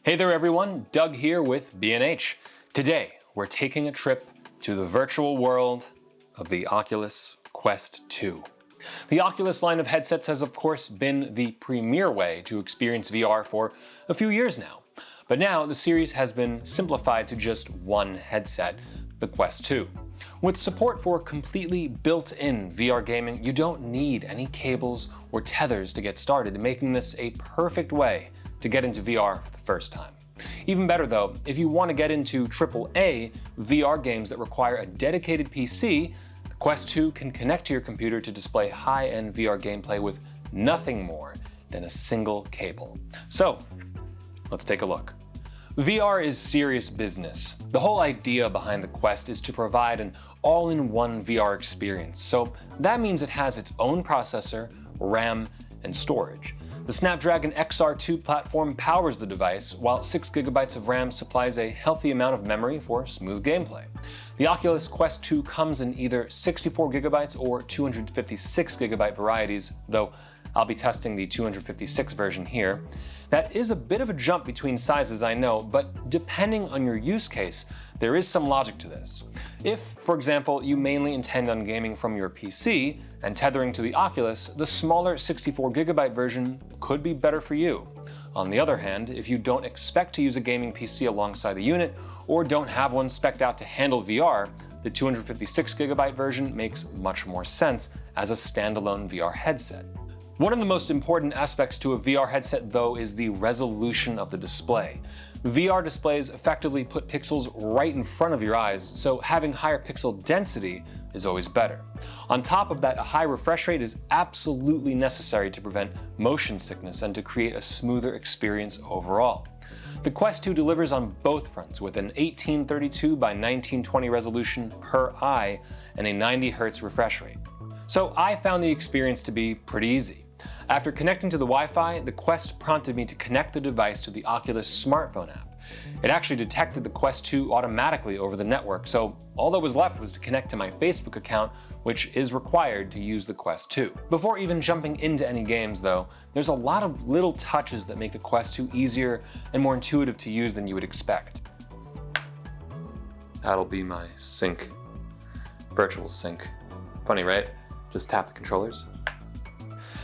Hey there everyone, Doug here with B&H. Today, we're taking a trip to the virtual world of the Oculus Quest 2. The Oculus line of headsets has of course been the premier way to experience VR for a few years now. But now the series has been simplified to just one headset, the Quest 2. With support for completely built-in VR gaming, you don't need any cables or tethers to get started, making this a perfect way to get into VR for the first time. Even better though, if you want to get into AAA VR games that require a dedicated PC, the Quest 2 can connect to your computer to display high-end VR gameplay with nothing more than a single cable. So, let's take a look. VR is serious business. The whole idea behind the Quest is to provide an all-in-one VR experience, so that means it has its own processor, RAM, and storage. The Snapdragon XR2 platform powers the device, while 6GB of RAM supplies a healthy amount of memory for smooth gameplay. The Oculus Quest 2 comes in either 64GB or 256GB varieties, though I'll be testing the 256 version here. That is a bit of a jump between sizes, I know, but depending on your use case, there is some logic to this. If, for example, you mainly intend on gaming from your PC and tethering to the Oculus, the smaller 64GB version could be better for you. On the other hand, if you don't expect to use a gaming PC alongside the unit, or don't have one spec'd out to handle VR, the 256GB version makes much more sense as a standalone VR headset. One of the most important aspects to a VR headset, though, is the resolution of the display. VR displays effectively put pixels right in front of your eyes, so having higher pixel density is always better. On top of that, a high refresh rate is absolutely necessary to prevent motion sickness and to create a smoother experience overall. The Quest 2 delivers on both fronts with an 1832 by 1920 resolution per eye and a 90Hz refresh rate. So I found the experience to be pretty easy. After connecting to the Wi-Fi, the Quest prompted me to connect the device to the Oculus smartphone app. It actually detected the Quest 2 automatically over the network, so all that was left was to connect to my Facebook account, which is required to use the Quest 2. Before even jumping into any games though, there's a lot of little touches that make the Quest 2 easier and more intuitive to use than you would expect. That'll be my sync. Virtual sync. Funny, right? Just tap the controllers.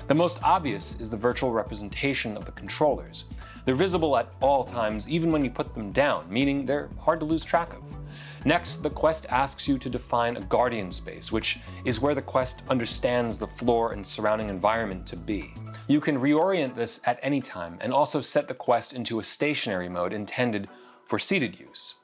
The most obvious is the virtual representation of the controllers. They're visible at all times, even when you put them down, meaning they're hard to lose track of. Next, the Quest asks you to define a guardian space, which is where the Quest understands the floor and surrounding environment to be. You can reorient this at any time and also set the Quest into a stationary mode intended for seated use.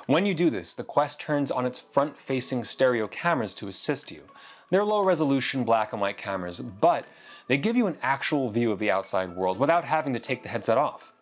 When you do this, the Quest turns on its front-facing stereo cameras to assist you. They're low-resolution black and white cameras, but they give you an actual view of the outside world without having to take the headset off.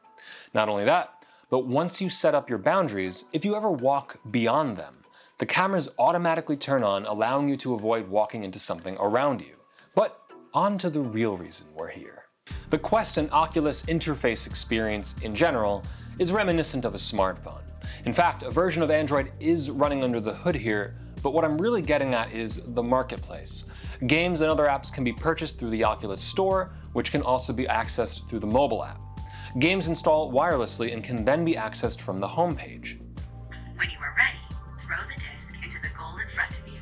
Not only that, but once you set up your boundaries, if you ever walk beyond them, the cameras automatically turn on, allowing you to avoid walking into something around you. But on to the real reason we're here. The Quest and Oculus interface experience in general is reminiscent of a smartphone. In fact, a version of Android is running under the hood here, but what I'm really getting at is the marketplace. Games and other apps can be purchased through the Oculus Store, which can also be accessed through the mobile app. Games install wirelessly and can then be accessed from the homepage. When you are ready, throw the disc into the goal in front of you.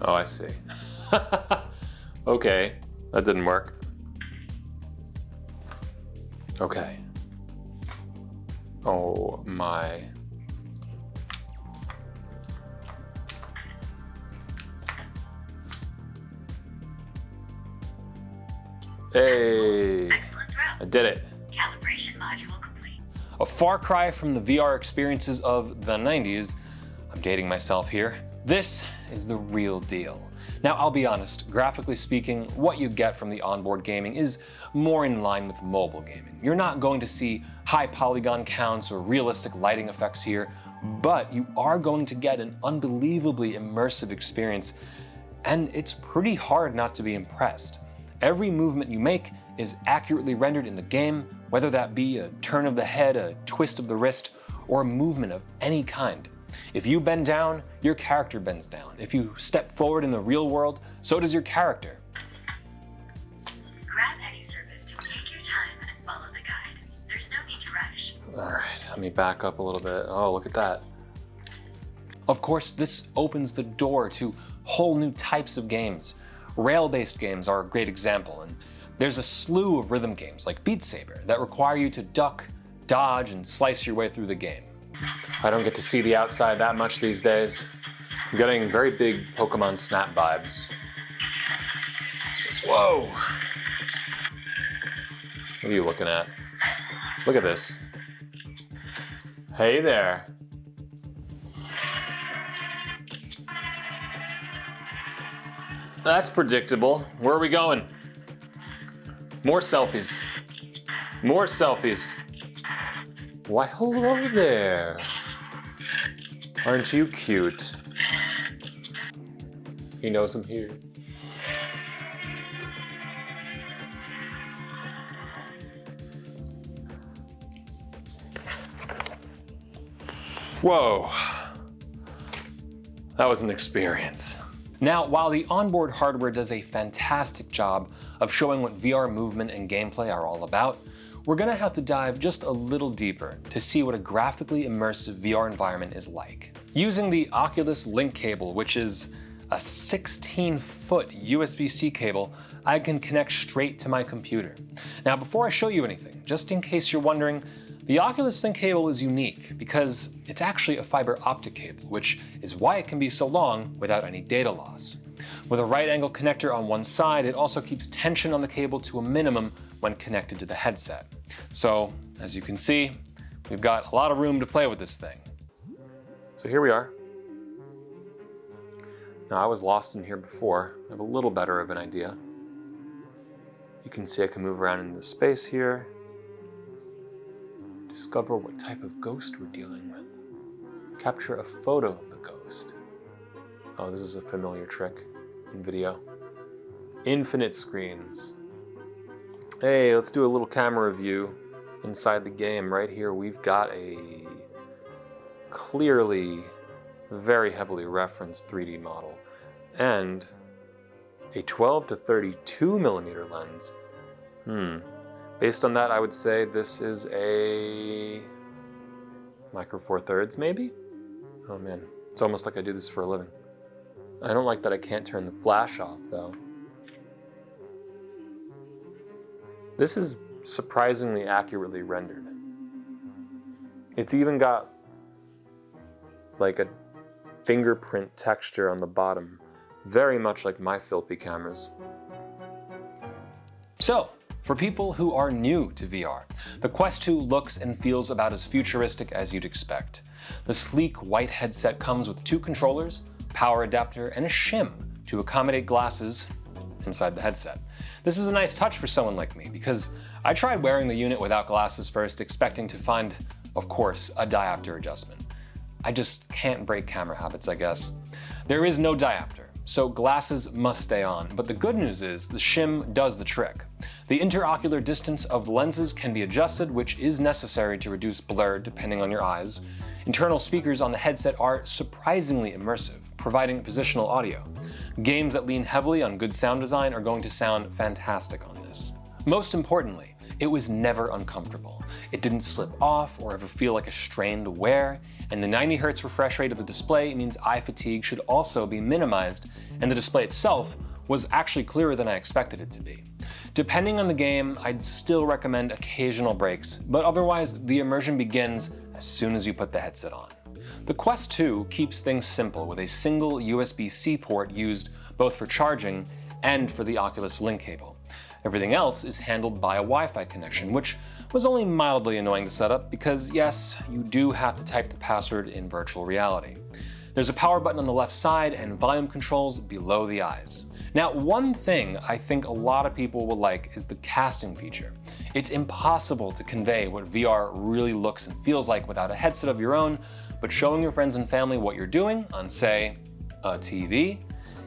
Oh, I see. Okay, that didn't work. Okay. Oh my. Hey, Excellent throw. I did it. Calibration module complete. A far cry from the VR experiences of the 90s. I'm dating myself here. This is the real deal. Now, I'll be honest, graphically speaking, what you get from the onboard gaming is more in line with mobile gaming. You're not going to see high polygon counts or realistic lighting effects here, but you are going to get an unbelievably immersive experience, and it's pretty hard not to be impressed. Every movement you make is accurately rendered in the game, whether that be a turn of the head, a twist of the wrist, or a movement of any kind. If you bend down, your character bends down. If you step forward in the real world, so does your character. me back up a little bit. Oh, look at that. Of course, this opens the door to whole new types of games. Rail-based games are a great example, and there's a slew of rhythm games like Beat Saber that require you to duck, dodge, and slice your way through the game. I don't get to see the outside that much these days. I'm getting very big Pokemon Snap vibes. Whoa! What are you looking at? Look at this. Hey there. That's predictable. Where are we going? More selfies. More selfies. Why, hello there. Aren't you cute? He knows I'm here. Whoa. That was an experience. Now, while the onboard hardware does a fantastic job of showing what VR movement and gameplay are all about, we're gonna have to dive just a little deeper to see what a graphically immersive VR environment is like. Using the Oculus Link cable, which is a 16-foot USB-C cable, I can connect straight to my computer. Now, before I show you anything, just in case you're wondering, the Oculus Link cable is unique because it's actually a fiber optic cable, which is why it can be so long without any data loss. With a right angle connector on one side, it also keeps tension on the cable to a minimum when connected to the headset. So, as you can see, we've got a lot of room to play with this thing. So here we are. Now, I was lost in here before. I have a little better of an idea. You can see I can move around in the space here. Discover what type of ghost we're dealing with. Capture a photo of the ghost. Oh, this is a familiar trick in video. Infinite screens. Hey, let's do a little camera view inside the game. Right here, we've got a clearly very heavily referenced 3D model and a 12 to 32 millimeter lens. Based on that, I would say this is a Micro Four Thirds, maybe? Oh man, it's almost like I do this for a living. I don't like that I can't turn the flash off, though. This is surprisingly accurately rendered. It's even got like a fingerprint texture on the bottom, very much like my filthy cameras. So, for people who are new to VR, the Quest 2 looks and feels about as futuristic as you'd expect. The sleek white headset comes with 2 controllers, power adapter, and a shim to accommodate glasses inside the headset. This is a nice touch for someone like me because I tried wearing the unit without glasses first, expecting to find, of course, a diopter adjustment. I just can't break camera habits, I guess. There is no diopter, so glasses must stay on, but the good news is the shim does the trick. The interocular distance of the lenses can be adjusted, which is necessary to reduce blur depending on your eyes. Internal speakers on the headset are surprisingly immersive, providing positional audio. Games that lean heavily on good sound design are going to sound fantastic on this. Most importantly, it was never uncomfortable. It didn't slip off or ever feel like a strain to wear, and the 90 Hz refresh rate of the display means eye fatigue should also be minimized, and the display itself was actually clearer than I expected it to be. Depending on the game, I'd still recommend occasional breaks, but otherwise the immersion begins as soon as you put the headset on. The Quest 2 keeps things simple with a single USB-C port used both for charging and for the Oculus Link cable. Everything else is handled by a Wi-Fi connection, which was only mildly annoying to set up because, yes, you do have to type the password in virtual reality. There's a power button on the left side and volume controls below the eyes. Now, one thing I think a lot of people will like is the casting feature. It's impossible to convey what VR really looks and feels like without a headset of your own, but showing your friends and family what you're doing on, say, a TV,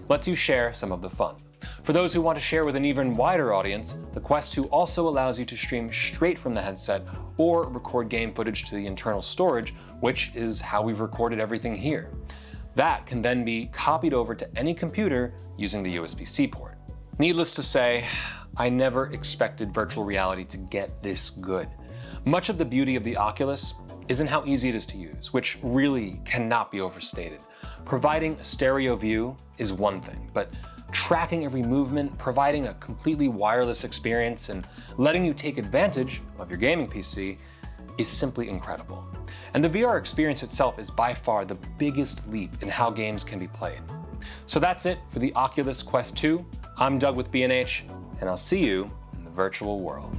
lets you share some of the fun. For those who want to share with an even wider audience, the Quest 2 also allows you to stream straight from the headset or record game footage to the internal storage, which is how we've recorded everything here. That can then be copied over to any computer using the USB-C port. Needless to say, I never expected virtual reality to get this good. Much of the beauty of the Oculus isn't how easy it is to use, which really cannot be overstated. Providing a stereo view is one thing, but tracking every movement, providing a completely wireless experience, and letting you take advantage of your gaming PC is simply incredible. And the VR experience itself is by far the biggest leap in how games can be played. So that's it for the Oculus Quest 2. I'm Doug with B&H, and I'll see you in the virtual world.